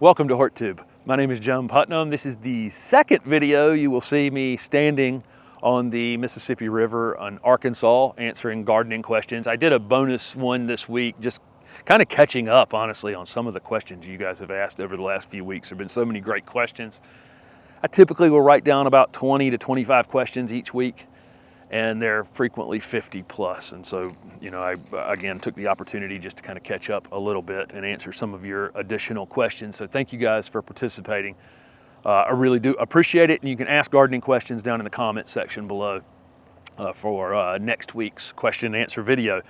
Welcome to HortTube. My name is John Putnam. This is the second video you will see me standing on the Mississippi River in Arkansas answering gardening questions. I did a bonus one this week, just kind of catching up, honestly, on some of the questions you guys have asked over the last few weeks. There have been so many great questions. I typically will write down about 20 to 25 questions each week, and they're frequently 50 plus. And so, I again took the opportunity just to kind of catch up a little bit and answer some of your additional questions. So thank you guys for participating. I really do appreciate it. And you can ask gardening questions down in the comment section below for next week's question and answer video.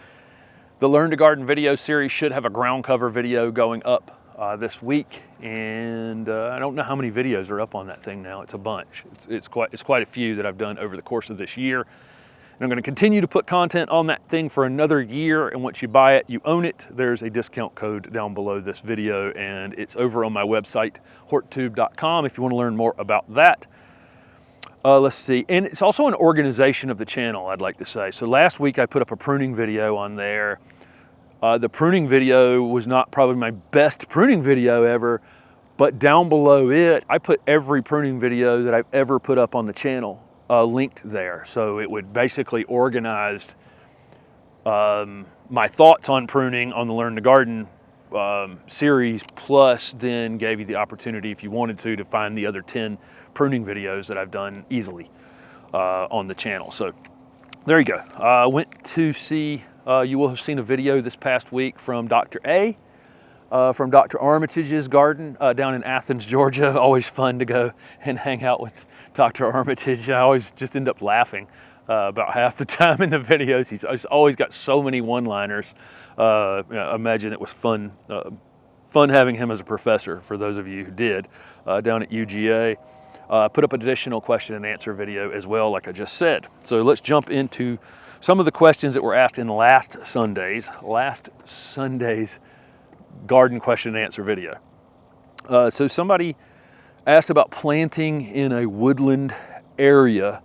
The Learn to Garden video series should have a ground cover video going up this week, and I don't know how many videos are up on that thing now. It's a bunch. It's quite a few that I've done over the course of this year. And I'm going to continue to put content on that thing for another year, and once you buy it, you own it. There's a discount code down below this video, and it's over on my website, HortTube.com, if you want to learn more about that. Let's see, and it's also an organization of the channel, I'd like to say. So last week I put up a pruning video on there. The pruning video was not probably my best pruning video ever, but down below it, I put every pruning video that I've ever put up on the channel linked there. So it would basically organize my thoughts on pruning on the Learn to Garden series, plus then gave you the opportunity, if you wanted to find the other 10 pruning videos that I've done easily on the channel. So there you go. I went to see, you will have seen a video this past week from Dr. A, from Dr. Armitage's garden down in Athens, Georgia. Always fun to go and hang out with Dr. Armitage. I always just end up laughing about half the time in the videos. He's always got so many one-liners. Imagine it was fun having him as a professor, for those of you who did, down at UGA. Put up an additional question and answer video as well, like I just said. So let's jump into some of the questions that were asked in last Sunday's garden question and answer video. So somebody asked about planting in a woodland area,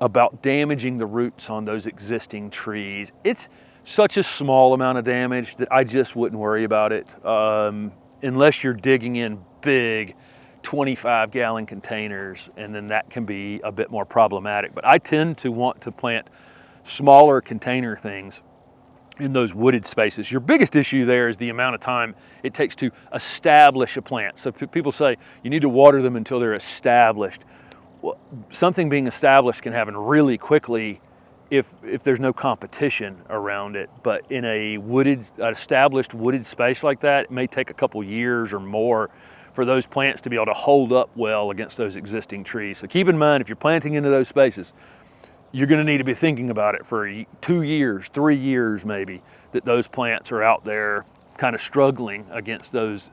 about damaging the roots on those existing trees. It's such a small amount of damage that I just wouldn't worry about it, unless you're digging in big 25-gallon containers, and then that can be a bit more problematic. But I tend to want to plant smaller container things in those wooded spaces. Your biggest issue there is the amount of time it takes to establish a plant. So people say you need to water them until they're established. Well, something being established can happen really quickly if there's no competition around it. But in a established wooded space like that, it may take a couple years or more for those plants to be able to hold up well against those existing trees. So keep in mind, if you're planting into those spaces, you're going to need to be thinking about it for 2 years, 3 years maybe, that those plants are out there kind of struggling against those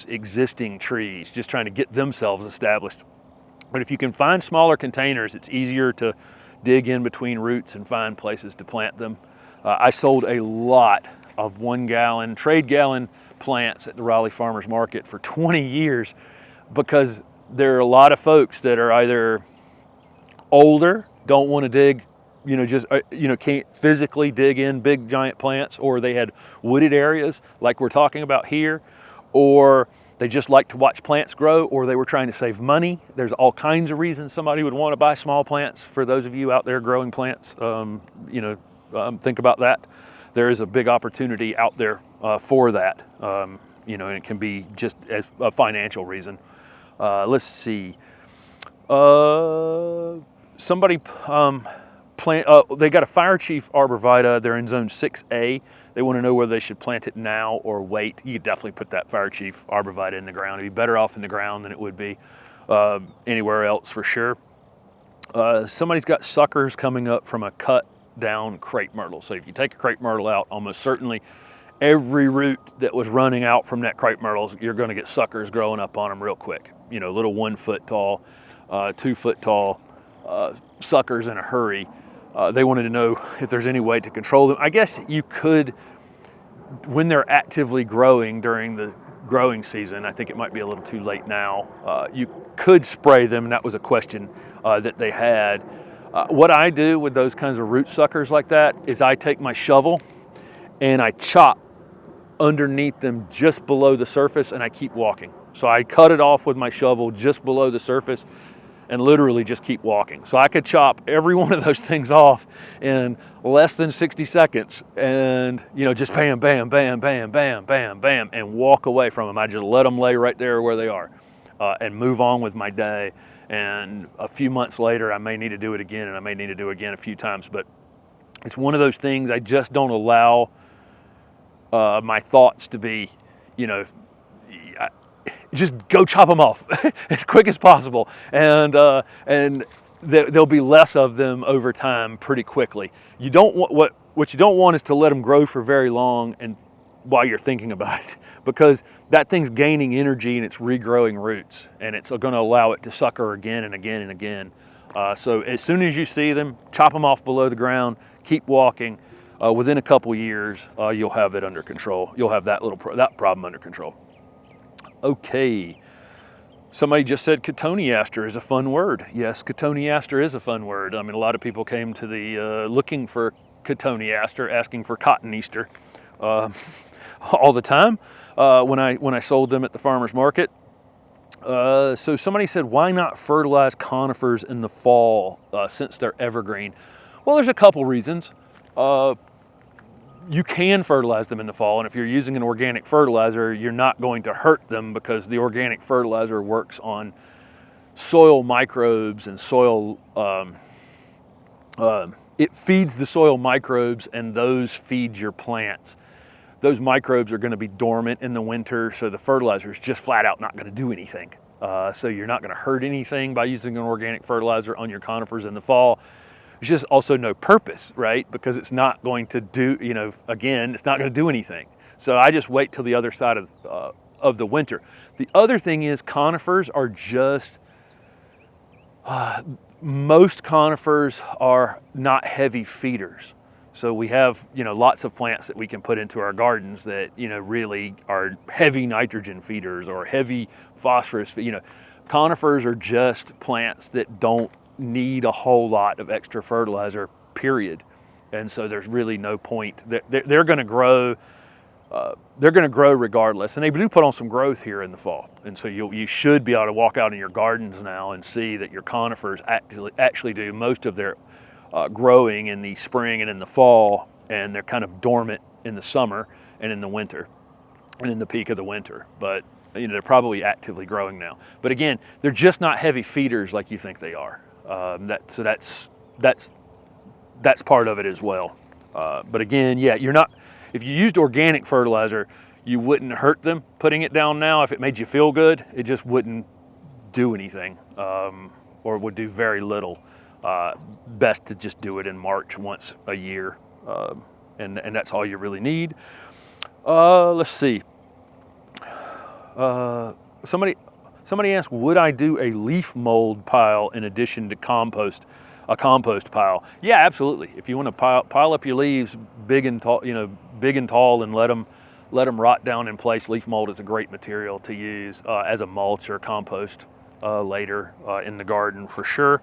existing trees, just trying to get themselves established. But if you can find smaller containers, it's easier to dig in between roots and find places to plant them. I sold a lot of 1 gallon, trade gallon plants at the Raleigh Farmers Market for 20 years because there are a lot of folks that are either older, don't want to dig, can't physically dig in big giant plants, or they had wooded areas like we're talking about here, or they just like to watch plants grow, or they were trying to save money. There's all kinds of reasons somebody would want to buy small plants. For those of you out there growing plants, think about that. There is a big opportunity out there for that, and it can be just as a financial reason. Let's see. Somebody they got a fire chief arborvita. They're in zone 6A. They want to know whether they should plant it now or wait. You could definitely put that fire chief arborvita in the ground. It'd be better off in the ground than it would be anywhere else for sure. Somebody's got suckers coming up from a cut down crepe myrtle. So if you take a crepe myrtle out, almost certainly every root that was running out from that crepe myrtle, you're going to get suckers growing up on them real quick. Little 1 foot tall, 2 foot tall suckers in a hurry. They wanted to know if there's any way to control them. I guess you could, when they're actively growing during the growing season. I think it might be a little too late now. You could spray them, and that was a question that they had. What I do with those kinds of root suckers like that is I take my shovel and I chop underneath them just below the surface, and I keep walking. So I cut it off with my shovel just below the surface and literally just keep walking. So I could chop every one of those things off in less than 60 seconds and, you know, just bam, bam, bam, bam, bam, bam, bam, and walk away from them. I just let them lay right there where they are and move on with my day. And a few months later, I may need to do it again, and I may need to do it again a few times. But it's one of those things I just don't allow my thoughts to be, you know, just go chop them off as quick as possible, and there'll be less of them over time pretty quickly. You don't want what you don't want is to let them grow for very long and while you're thinking about it, because that thing's gaining energy and it's regrowing roots, and it's going to allow it to sucker again and again and again. So as soon as you see them, chop them off below the ground, keep walking. Within a couple years, you'll have it under control. You'll have that problem under control. Okay, somebody just said cotoneaster is a fun word. Yes, cotoneaster is a fun word. I mean, a lot of people came to the looking for cotoneaster, asking for cotton Easter all the time when I sold them at the farmer's market. So somebody said, why not fertilize conifers in the fall since they're evergreen? Well, there's a couple reasons. You can fertilize them in the fall, and if you're using an organic fertilizer, you're not going to hurt them because the organic fertilizer works on soil microbes and soil, it feeds the soil microbes, and those feed your plants. Those microbes are going to be dormant in the winter, so the fertilizer is just flat out not going to do anything. So you're not going to hurt anything by using an organic fertilizer on your conifers in the fall. There's just also no purpose, right? Because it's not going to do, you know, again, it's not going to do anything. So I just wait till the other side of the winter. The other thing is conifers are just, most conifers are not heavy feeders. So we have, you know, lots of plants that we can put into our gardens that, you know, really are heavy nitrogen feeders or heavy phosphorus. You know, conifers are just plants that don't need a whole lot of extra fertilizer, period. And so there's really no point. They're going to grow. They're going to grow regardless, and they do put on some growth here in the fall. And so you should be able to walk out in your gardens now and see that your conifers actually do most of their growing in the spring and in the fall, and they're kind of dormant in the summer and in the winter and in the peak of the winter. But you know, they're probably actively growing now. But again, they're just not heavy feeders like you think they are. So that's part of it as well. But again, yeah, you're not. If you used organic fertilizer, you wouldn't hurt them putting it down now. If it made you feel good, it just wouldn't do anything, or would do very little. Best to just do it in March once a year, and that's all you really need. Let's see. Somebody asked, would I do a leaf mold pile in addition to a compost pile? Yeah, absolutely. If you want to pile up your leaves big and tall, and let them rot down in place, leaf mold is a great material to use as a mulch or compost later in the garden for sure.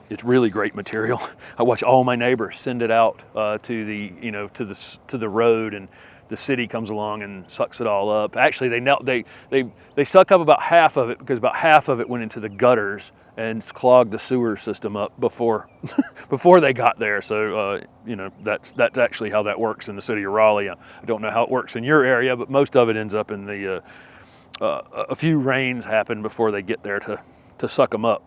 It's really great material. I watch all my neighbors send it out to the road, and the city comes along and sucks it all up. Actually, they suck up about half of it, because about half of it went into the gutters and clogged the sewer system up before they got there. So that's actually how that works in the city of Raleigh. I don't know how it works in your area, but most of it ends up in the a few rains happen before they get there to suck them up.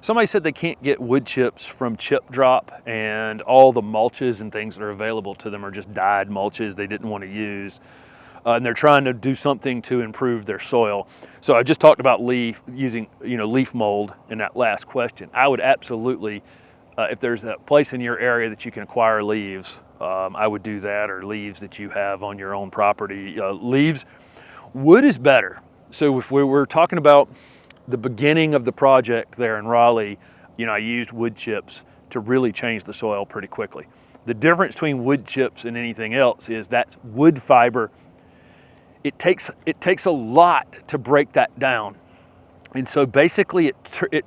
Somebody said they can't get wood chips from Chip Drop, and all the mulches and things that are available to them are just dyed mulches they didn't want to use. And they're trying to do something to improve their soil. So I just talked about using leaf mold in that last question. I would absolutely, if there's a place in your area that you can acquire leaves, I would do that, or leaves that you have on your own property. Wood is better. So if we were talking about the beginning of the project there in Raleigh, I used wood chips to really change the soil pretty quickly. The difference between wood chips and anything else is that's wood fiber. It takes a lot to break that down, and so basically it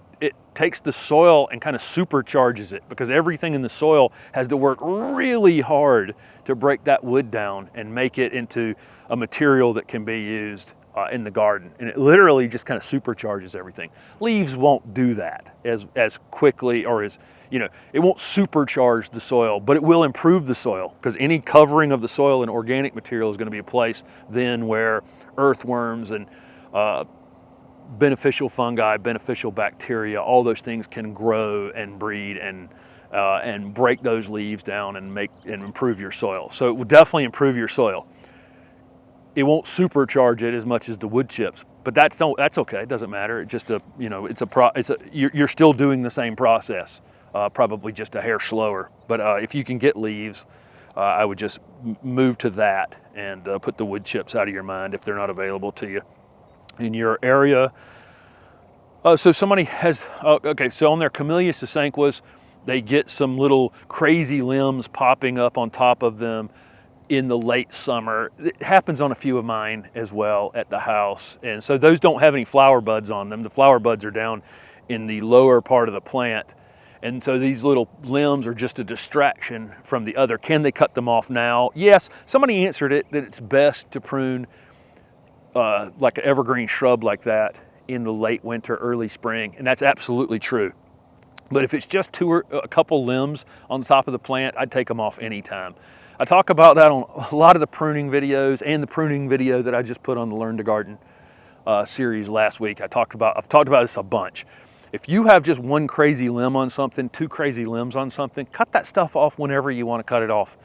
takes the soil and kind of supercharges it, because everything in the soil has to work really hard to break that wood down and make it into a material that can be used in the garden. And it literally just kind of supercharges everything. Leaves won't do that as quickly, or as, it won't supercharge the soil, but it will improve the soil, because any covering of the soil in organic material is going to be a place then where earthworms and beneficial fungi, beneficial bacteria, all those things can grow and breed and break those leaves down and improve your soil. So it will definitely improve your soil. It won't supercharge it as much as the wood chips, but that's okay. It doesn't matter. It's just you're still doing the same process, probably just a hair slower. But if you can get leaves, I would just move to that and put the wood chips out of your mind if they're not available to you in your area. So somebody has, so on their Camellia sasanquas, they get some little crazy limbs popping up on top of them in the late summer. It happens on a few of mine as well at the house. And so those don't have any flower buds on them. The flower buds are down in the lower part of the plant. And so these little limbs are just a distraction from the other. Can they cut them off now? Yes, somebody answered it that it's best to prune like an evergreen shrub like that in the late winter, early spring. And that's absolutely true. But if it's just a couple limbs on the top of the plant, I'd take them off anytime. I talk about that on a lot of the pruning videos and the pruning video that I just put on the Learn to Garden series last week. I've talked about this a bunch. If you have just one crazy limb on something, two crazy limbs on something, cut that stuff off whenever you want to cut it off.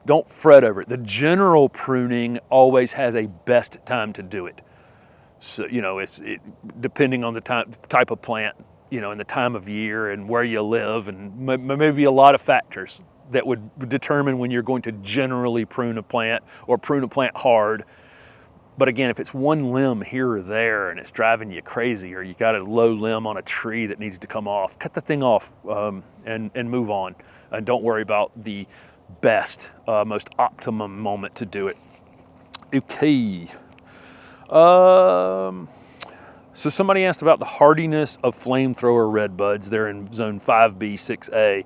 Don't fret over it. The general pruning always has a best time to do it. So, it's depending on the type of plant, and the time of year and where you live, and maybe a lot of factors that would determine when you're going to generally prune a plant or prune a plant hard. But again, if it's one limb here or there and it's driving you crazy, or you got a low limb on a tree that needs to come off, cut the thing off and move on. And don't worry about the best, most optimum moment to do it. Okay. So somebody asked about the hardiness of flamethrower red buds. They're in zone 5B, 6A.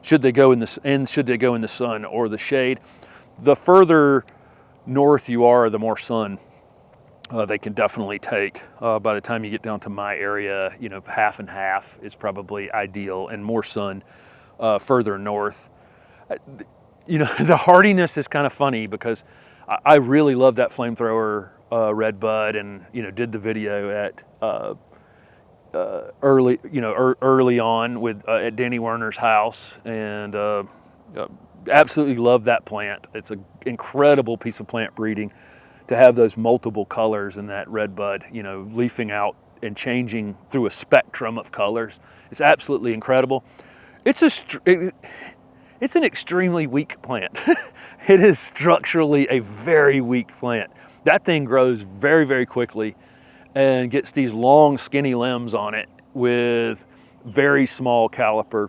Should they go in the sun or the shade? The further north you are, the more sun they can definitely take. By the time you get down to my area, half and half is probably ideal, and more sun further north. The hardiness is kind of funny, because I really love that flamethrower red bud, and did the video at early on with at Danny Werner's house, and absolutely love that plant. It's an incredible piece of plant breeding to have those multiple colors in that red bud, leafing out and changing through a spectrum of colors. It's absolutely incredible. It's an extremely weak plant. It is structurally a very weak plant. That thing grows very, very quickly and gets these long, skinny limbs on it with very small caliper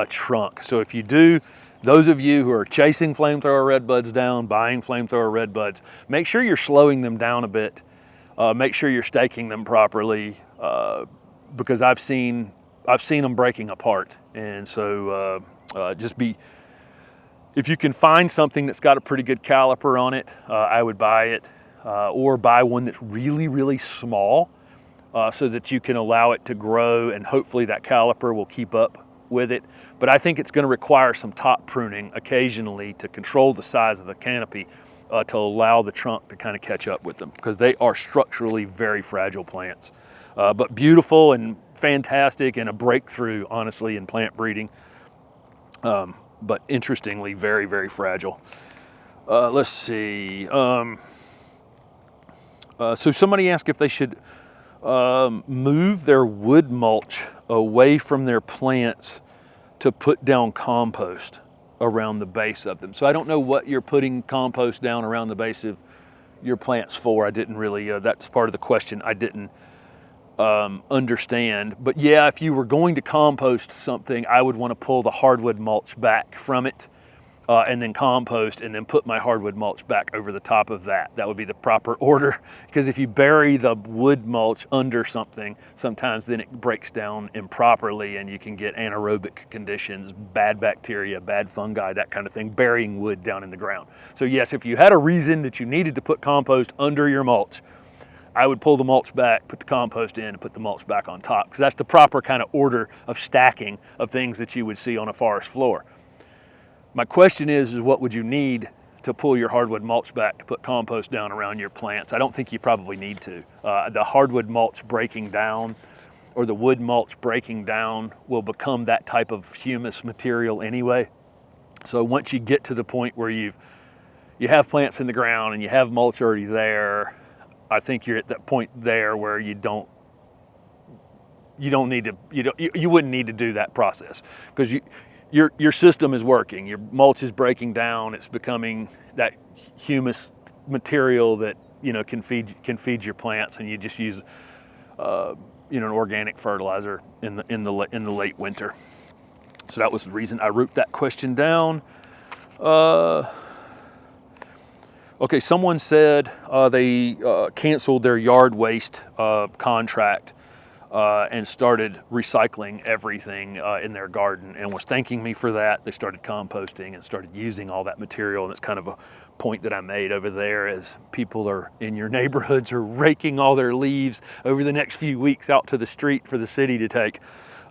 trunk. So if you do, those of you who are chasing flamethrower red buds down, buying flamethrower red buds, make sure you're slowing them down a bit. Make sure you're staking them properly, because I've seen them breaking apart. And so if you can find something that's got a pretty good caliper on it, I would buy it, or buy one that's really, really small, so that you can allow it to grow, and hopefully that caliper will keep up with it. But I think it's going to require some top pruning occasionally to control the size of the canopy, to allow the trunk to kind of catch up with them, because they are structurally very fragile plants, but beautiful and fantastic, and a breakthrough, honestly, in plant breeding. But interestingly, very, very fragile. Let's see. So somebody asked if they should move their wood mulch away from their plants to put down compost around the base of them. So I don't know what you're putting compost down around the base of your plants for. I didn't really, that's part of the question I didn't understand. But yeah, if you were going to compost something, I would want to pull the hardwood mulch back from it and then compost, and then put my hardwood mulch back over the top of that. That would be the proper order, because if you bury the wood mulch under something, sometimes then it breaks down improperly and you can get anaerobic conditions, bad bacteria, bad fungi, that kind of thing, burying wood down in the ground. So yes, if you had a reason that you needed to put compost under your mulch, I would pull the mulch back, put the compost in, and put the mulch back on top, because that's the proper kind of order of stacking of things that you would see on a forest floor. My question is what would you need to pull your hardwood mulch back to put compost down around your plants? I don't think you probably need to. The hardwood mulch breaking down, or the wood mulch breaking down, will become that type of humus material anyway. So once you get to the point where you have plants in the ground and you have mulch already there, I think you're at that point there where you wouldn't need to do that process, because your system is working. Your mulch is breaking down. It's becoming that humus material that can feed your plants, and you just use an organic fertilizer in the late winter. So that was the reason I wrote that question down. Okay, someone said they canceled their yard waste contract and started recycling everything in their garden, and was thanking me for that. They started composting and started using all that material, and it's kind of a point that I made over there, as people are in your neighborhoods are raking all their leaves over the next few weeks out to the street for the city to take.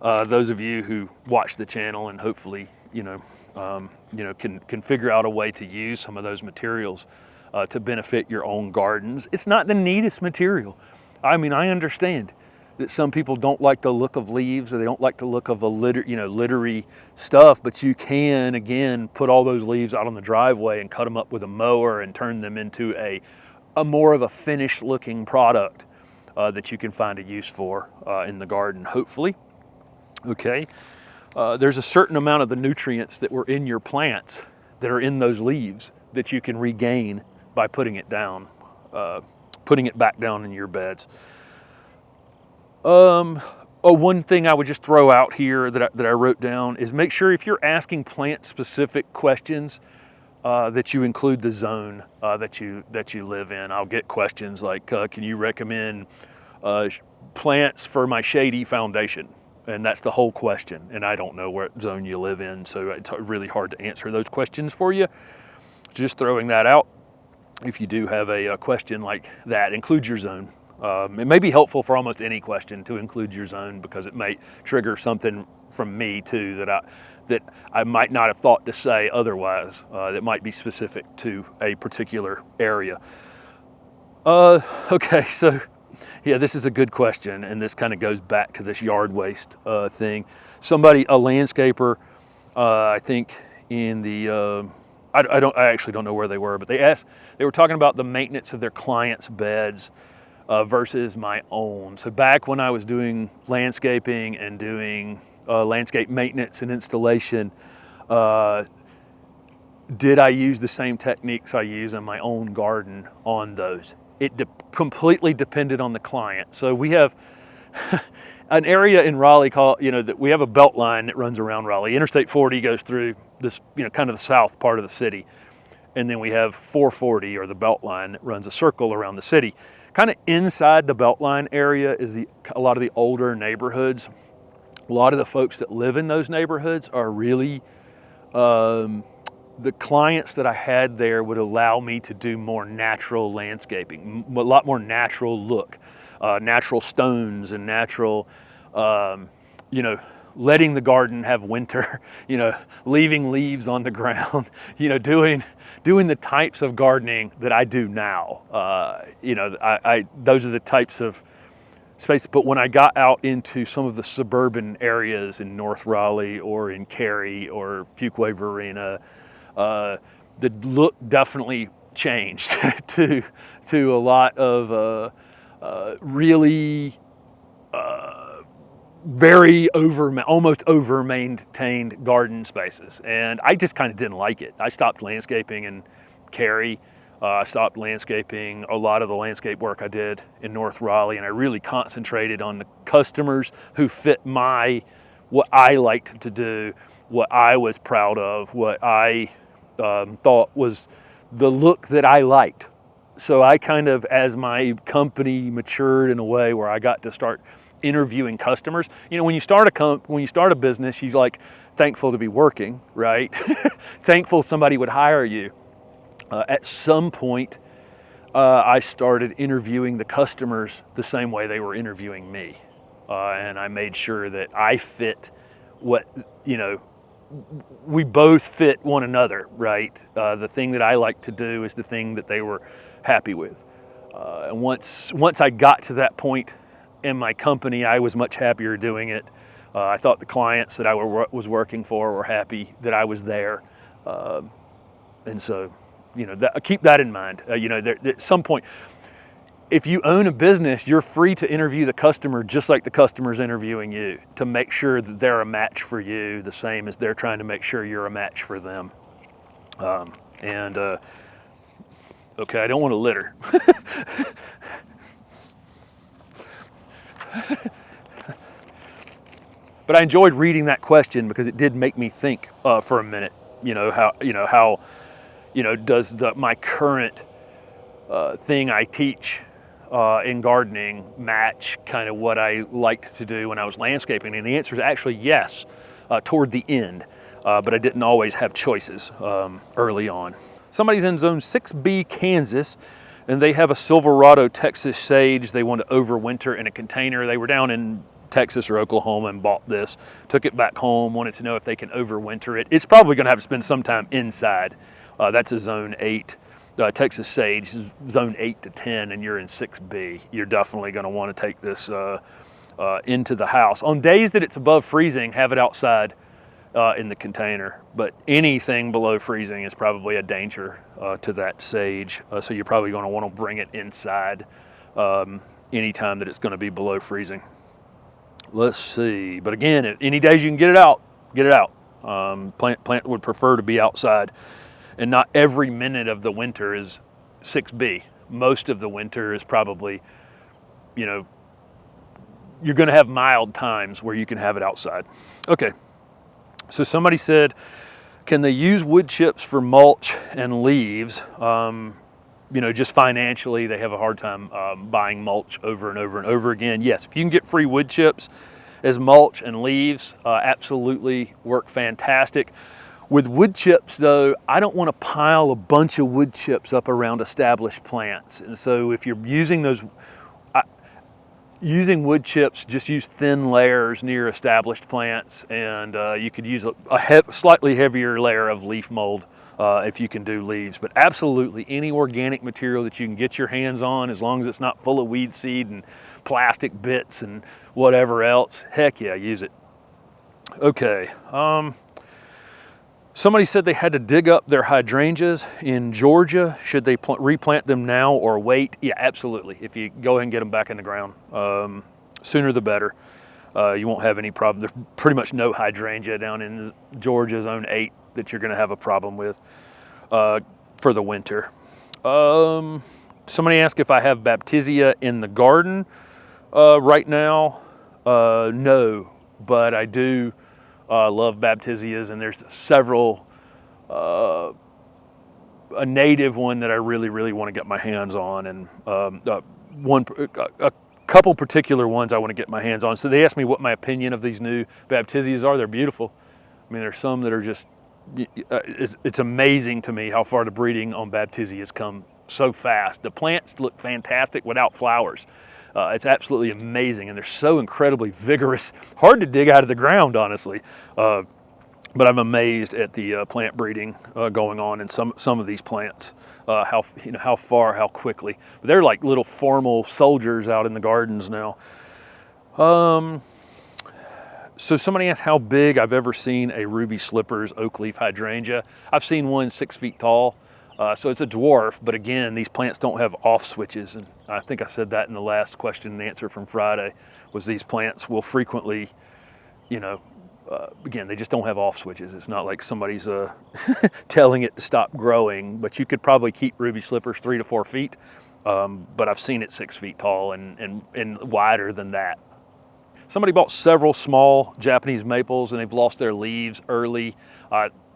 Those of you who watch the channel and hopefully can figure out a way to use some of those materials to benefit your own gardens. It's not the neatest material. I mean, I understand that some people don't like the look of leaves, or they don't like the look of a littery stuff, but you can, again, put all those leaves out on the driveway and cut them up with a mower and turn them into a more of a finished looking product that you can find a use for in the garden, hopefully. Okay, there's a certain amount of the nutrients that were in your plants that are in those leaves that you can regain by putting it back down in your beds. One thing I would just throw out here that I wrote down is make sure if you're asking plant-specific questions that you include the zone that you live in. I'll get questions like, can you recommend plants for my shady foundation? And that's the whole question, and I don't know what zone you live in, so it's really hard to answer those questions for you. Just throwing that out. If you do have a question like that, include your zone. It may be helpful for almost any question to include your zone, because it may trigger something from me too that I might not have thought to say otherwise, that might be specific to a particular area. Okay, so yeah, this is a good question, and this kind of goes back to this yard waste thing. Somebody, a landscaper, I think in the I actually don't know where they were, but they were talking about the maintenance of their clients' beds versus my own. So back when I was doing landscaping and doing landscape maintenance and installation, did I use the same techniques I use in my own garden on those? It completely depended on the client. So we have an area in Raleigh called, that we have a belt line that runs around Raleigh. Interstate 40 goes through this, kind of the south part of the city. And then we have 440, or the belt line, that runs a circle around the city. Kind of inside the Beltline area is a lot of the older neighborhoods. A lot of the folks that live in those neighborhoods are really, the clients that I had there would allow me to do more natural landscaping, a lot more natural look, natural stones and natural, letting the garden have winter, leaving leaves on the ground, doing the types of gardening that I do now. Those are the types of space. But when I got out into some of the suburban areas in North Raleigh or in Cary or Fuquay Varina, the look definitely changed to a lot of really very almost over-maintained garden spaces. And I just kind of didn't like it. I stopped landscaping in Cary. I stopped landscaping a lot of the landscape work I did in North Raleigh, and I really concentrated on the customers who fit what I liked to do, what I was proud of, what I thought was the look that I liked. So I kind of, as my company matured in a way where I got to start interviewing customers, you know, when you start a business, you're like thankful to be working, right? Thankful somebody would hire you. At some point, I started interviewing the customers the same way they were interviewing me. And I made sure that I fit what, you know, we both fit one another, right? The thing that I like to do is the thing that they were happy with. And once I got to that point in my company, I was much happier doing it. I thought the clients that I was working for were happy that I was there. And so, you know, keep that in mind. You know, at some point, if you own a business, you're free to interview the customer just like the customer's interviewing you, to make sure that they're a match for you, the same as they're trying to make sure you're a match for them. Okay, I don't want to litter. But I enjoyed reading that question because it did make me think for a minute. How does my current thing I teach in gardening match kind of what I liked to do when I was landscaping? And the answer is actually yes, toward the end. But I didn't always have choices early on. Somebody's in zone 6B, Kansas, and they have a Silverado Texas sage they want to overwinter in a container. They were down in Texas or Oklahoma and bought this, took it back home, wanted to know if they can overwinter it. It's probably going to have to spend some time inside. That's a zone 8. Texas sage is zone 8 to 10, and you're in 6B. You're definitely going to want to take this into the house. On days that it's above freezing, have it outside in the container, but anything below freezing is probably a danger to that sage. So you're probably going to want to bring it inside anytime that it's going to be below freezing. Let's see. But again, any days you can get it out, get it out. Plant would prefer to be outside, and not every minute of the winter is 6B. Most of the winter is probably, you're going to have mild times where you can have it outside. Okay. So somebody said, can they use wood chips for mulch and leaves? Just financially, they have a hard time buying mulch over and over and over again. Yes, if you can get free wood chips as mulch and leaves, absolutely work fantastic. With wood chips, though, I don't want to pile a bunch of wood chips up around established plants. And so if you're using using wood chips, just use thin layers near established plants, and you could use a slightly heavier layer of leaf mold if you can do leaves. But absolutely any organic material that you can get your hands on, as long as it's not full of weed seed and plastic bits and whatever else, heck yeah, use it. Okay. Somebody said they had to dig up their hydrangeas in Georgia. Should they replant them now or wait? Yeah, absolutely. If you go ahead and get them back in the ground, sooner the better. You won't have any problem. There's pretty much no hydrangea down in Georgia zone 8 that you're going to have a problem with for the winter. Somebody asked if I have Baptisia in the garden right now. No, but I do love Baptisias, and there's several, a native one that I really, really want to get my hands on, and a couple particular ones I want to get my hands on. So they asked me what my opinion of these new Baptisias are. They're beautiful. I mean, there's some that are just, it's amazing to me how far the breeding on Baptisia has come so fast. The plants look fantastic without flowers. It's absolutely amazing, and they're so incredibly vigorous. Hard to dig out of the ground, honestly. But I'm amazed at the plant breeding going on in some of these plants. How far, how quickly. But they're like little formal soldiers out in the gardens now. So somebody asked how big I've ever seen a ruby slippers oak leaf hydrangea. I've seen one 6 feet tall. So it's a dwarf, but again, these plants don't have off switches. And I think I said that in the last question and answer from Friday, was these plants will frequently, again, they just don't have off switches. It's not like somebody's telling it to stop growing, but you could probably keep ruby slippers 3 to 4 feet. But I've seen it 6 feet tall and wider than that. Somebody bought several small Japanese maples and they've lost their leaves early.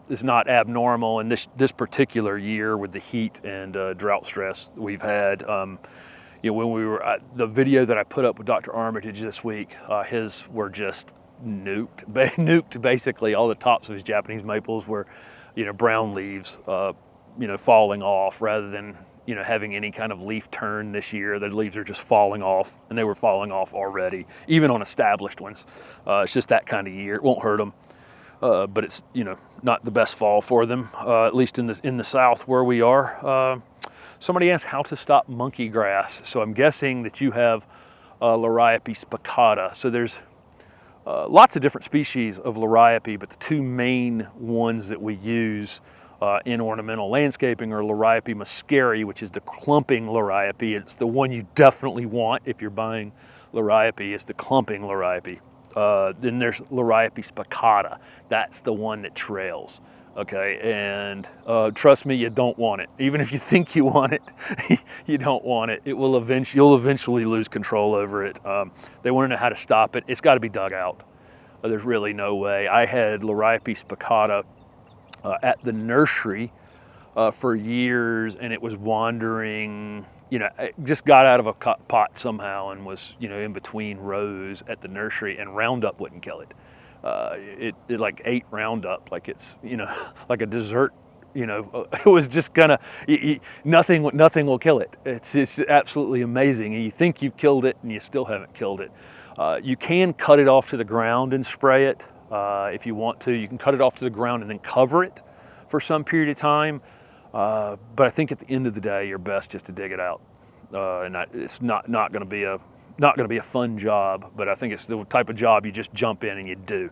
is not abnormal. And this particular year with the heat and drought stress we've had, you know, when we were the video that I put up with Dr. Armitage this week, his were just nuked. Basically, all the tops of his Japanese maples were, you know, brown leaves, you know, falling off rather than, you know, having any kind of leaf turn this year. The leaves are just falling off, and they were falling off already, even on established ones. It's just that kind of year. It won't hurt them, but it's, you know, not the best fall for them, at least in the south where we are. Somebody asked how to stop monkey grass. So I'm guessing that you have Liriope spicata. So there's lots of different species of Liriope, but the two main ones that we use in ornamental landscaping are Liriope muscari, which is the clumping Liriope. It's the one you definitely want if you're buying Liriope. It's the clumping Liriope. Then there's Liriope spicata. That's the one that trails. Okay, and trust me, you don't want it. Even if you think you want it, you don't want it. You'll eventually lose control over it. They want to know how to stop it. It's got to be dug out. There's really no way. I had Liriope spicata at the nursery for years, and it was wandering, you know, it just got out of a pot somehow and was, you know, in between rows at the nursery, and Roundup wouldn't kill it. It like ate Roundup like it's, you know, like a dessert, you know. It was just gonna, nothing will kill it. It's absolutely amazing. And you think you've killed it, and you still haven't killed it. You can cut it off to the ground and spray it if you want to. You can cut it off to the ground and then cover it for some period of time. But I think at the end of the day, you're best just to dig it out. And it's not going to be a fun job, but I think it's the type of job you just jump in and you do,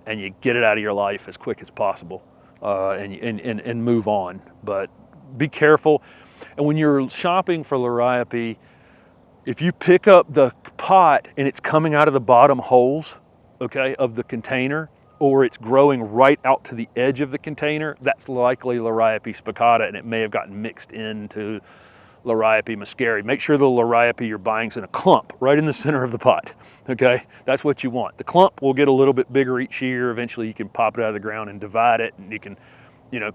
and you get it out of your life as quick as possible, and move on. But be careful. And when you're shopping for Liriope, if you pick up the pot and it's coming out of the bottom holes, okay, of the container, or it's growing right out to the edge of the container, that's likely Liriope spicata, and it may have gotten mixed into Liriope muscari. Make sure the Liriope you're buying is in a clump right in the center of the pot, okay? That's what you want. The clump will get a little bit bigger each year. Eventually you can pop it out of the ground and divide it, and you can, you know,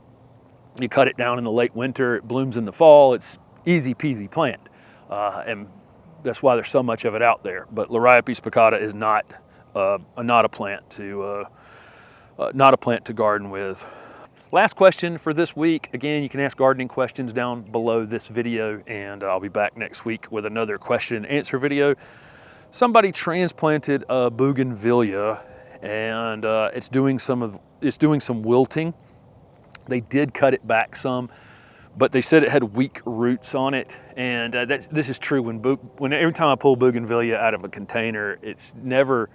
you cut it down in the late winter, it blooms in the fall. It's easy peasy plant, and that's why there's so much of it out there. But Liriope spicata is not a plant to garden with. Last question for this week. Again, you can ask gardening questions down below this video, and I'll be back next week with another question and answer video. Somebody transplanted a bougainvillea, and it's doing some wilting. They did cut it back some, but they said it had weak roots on it, and this is true. When every time I pull bougainvillea out of a container, it's never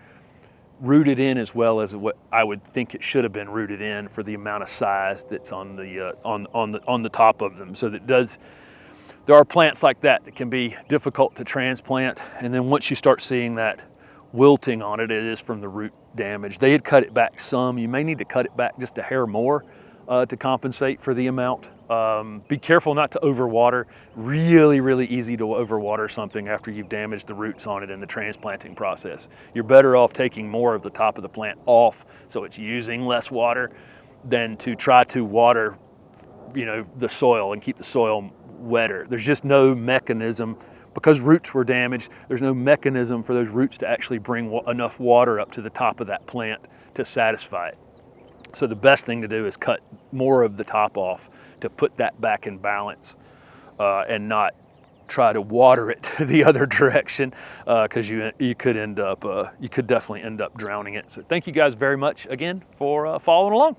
rooted in as well as what I would think it should have been rooted in for the amount of size that's on the top of them. So there are plants like that can be difficult to transplant, and then once you start seeing that wilting on it, it is from the root damage. They had cut it back some. You may need to cut it back just a hair more to compensate for the amount. Be careful not to overwater. Really easy to overwater something after you've damaged the roots on it in the transplanting process. You're better off taking more of the top of the plant off so it's using less water than to try to water, you know, the soil and keep the soil wetter. There's just no mechanism, because roots were damaged, there's no mechanism for those roots to actually bring enough water up to the top of that plant to satisfy it. So the best thing to do is cut more of the top off to put that back in balance, and not try to water it the other direction, because you could definitely end up drowning it. So thank you guys very much again for following along.